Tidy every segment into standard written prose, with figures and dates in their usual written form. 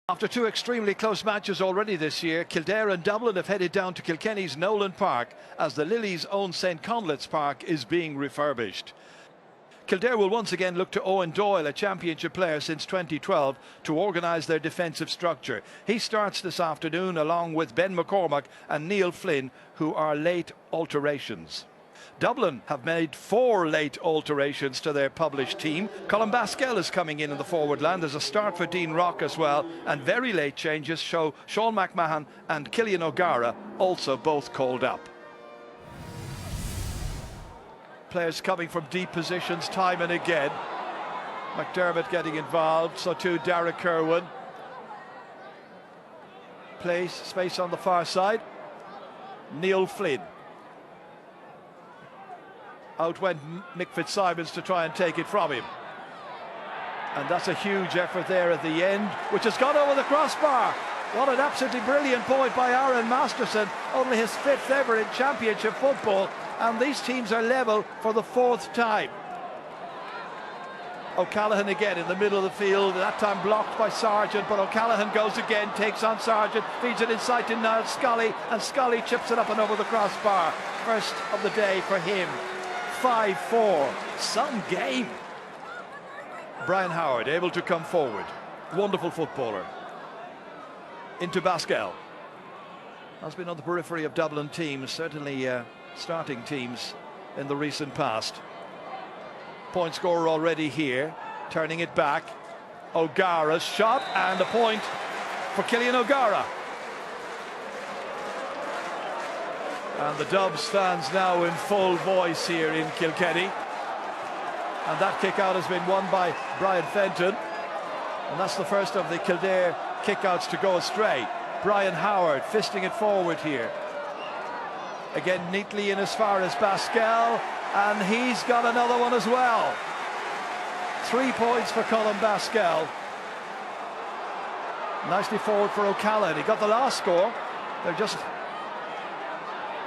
After two extremely close matches already this year, Kildare and Dublin have headed down to Kilkenny's Nolan Park as the Lilies' own St Conleth's Park is being refurbished. Kildare will once again look to Owen Doyle, a championship player since 2012, to organise their defensive structure. He starts this afternoon along with Ben McCormack and Neil Flynn, who are late alterations. Dublin have made 4 late alterations to their published team. Colin Baskell is coming in the forward line. There's a start for Dean Rock as well, and very late changes show Sean McMahon and Cillian O'Gara also both called up. Players coming from deep positions time and again. McDermott getting involved, so too Derek Kerwin. Space on the far side. Neil Flynn. Out went Mick Fitzsimons to try and take it from him. And that's a huge effort there at the end, which has gone over the crossbar. What an absolutely brilliant point by Aaron Masterson, only his 5th ever in championship football, and these teams are level for the 4th time. O'Callaghan again in the middle of the field, that time blocked by Sargent, but O'Callaghan goes again, takes on Sargent, feeds it inside to Niall Scully, and Scully chips it up and over the crossbar. First of the day for him. 5-4, some game. Brian Howard able to come forward, wonderful footballer. Into Baskell. Has been on the periphery of Dublin teams, certainly starting teams in the recent past. Point scorer already here, turning it back. O'Gara's shot, and a point for Cillian O'Gara. And the Dubs fans now in full voice here in Kilkenny. And that kick out has been won by Brian Fenton. And that's the first of the Kildare kick-outs to go astray. Brian Howard fisting it forward here. Again neatly in as far as Baskell. And he's got another one as well. 3 points for Colin Baskell. Nicely forward for O'Callaghan. He got the last score. They're just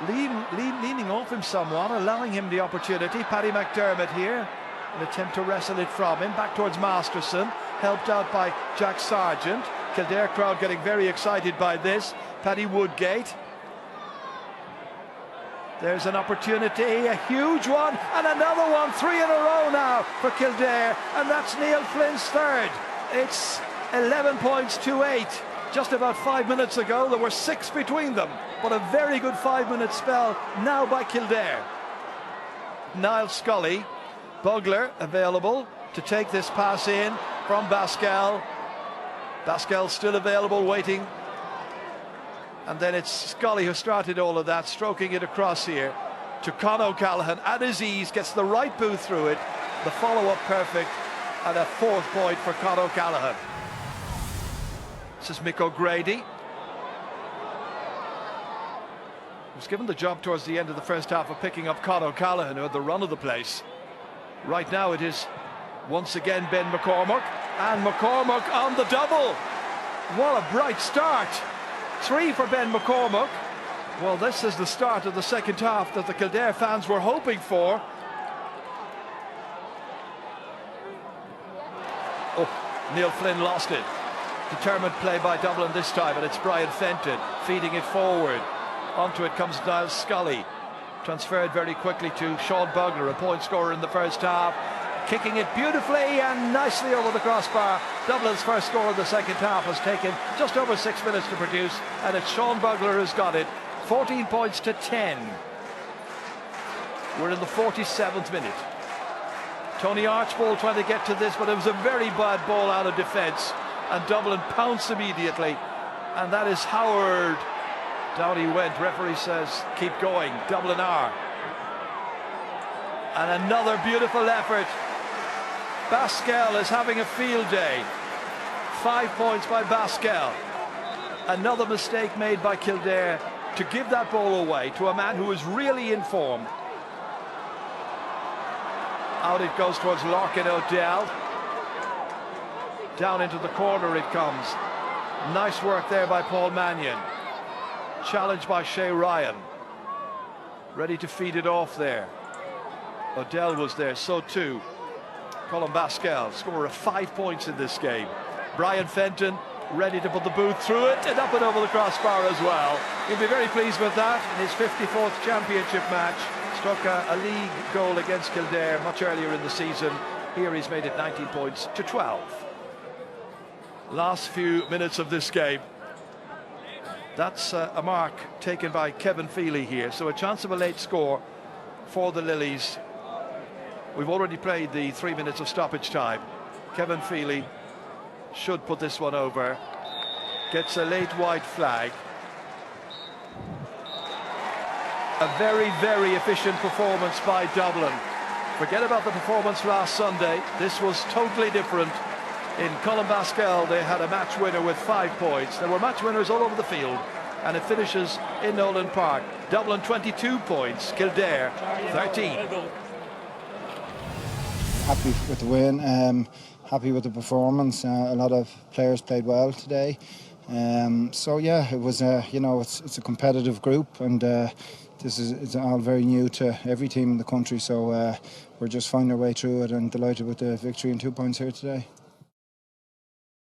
leaning off him somewhat, allowing him the opportunity. Paddy McDermott here, an attempt to wrestle it from him, back towards Masterson, helped out by Jack Sargent. Kildare crowd getting very excited by this. Paddy Woodgate. There's an opportunity, a huge one, and another one, 3 in a row now for Kildare, and that's Neil Flynn's 3rd. It's 11 points to 8. Just about 5 minutes ago, there were 6 between them, but a very good 5-minute spell now by Kildare. Niall Scully, Bugler available to take this pass in from Baskell. Baskell still available, waiting. And then it's Scully who started all of that, stroking it across here to Con O'Callaghan at his ease, gets the right boot through it. The follow-up perfect, and a 4th point for Con O'Callaghan. This is Mick O'Grady. He was given the job towards the end of the first half of picking up Con O'Callaghan, who had the run of the place. Right now it is once again Ben McCormack, and McCormack on the double. What a bright start. 3 for Ben McCormack. Well, this is the start of the second half that the Kildare fans were hoping for. Oh, Neil Flynn lost it. Determined play by Dublin this time, and it's Brian Fenton feeding it forward. Onto it comes Niall Scully. Transferred very quickly to Sean Bugler, a point scorer in the first half. Kicking it beautifully and nicely over the crossbar. Dublin's first score in the second half has taken just over 6 minutes to produce, and it's Sean Bugler who's got it. 14 points to 10. We're in the 47th minute. Tony Archbold trying to get to this, but it was a very bad ball out of defence, and Dublin pounced immediately, and that is Howard. Down he went. Referee says keep going. Dublin are. And another beautiful effort. Baskell is having a field day. 5 points by Baskell. Another mistake made by Kildare to give that ball away to a man who is really in form. Out it goes towards Larkin O'Dell. Down into the corner it comes. Nice work there by Paul Mannion. Challenged by Shea Ryan. Ready to feed it off there. O'Dell was there, so too Colin Baskell, scorer of 5 points in this game. Brian Fenton ready to put the boot through it and up and over the crossbar as well. He'll be very pleased with that in his 54th championship match. Struck a league goal against Kildare much earlier in the season. Here he's made it 19 points to 12. Last few minutes of this game. That's a mark taken by Kevin Feely here. So a chance of a late score for the Lilies. We've already played the 3 minutes of stoppage time. Kevin Feely should put this one over. Gets a late white flag. A very, very efficient performance by Dublin. Forget about the performance last Sunday. This was totally different. In Colin-Baskel, they had a match winner with 5 points. There were match winners all over the field, and it finishes in Nolan Park. Dublin 22 points, Kildare 13. Happy with the win, happy with the performance. A lot of players played well today. So yeah, it was it's a competitive group, and it's all very new to every team in the country. So we're just finding our way through it, and delighted with the victory and 2 points here today.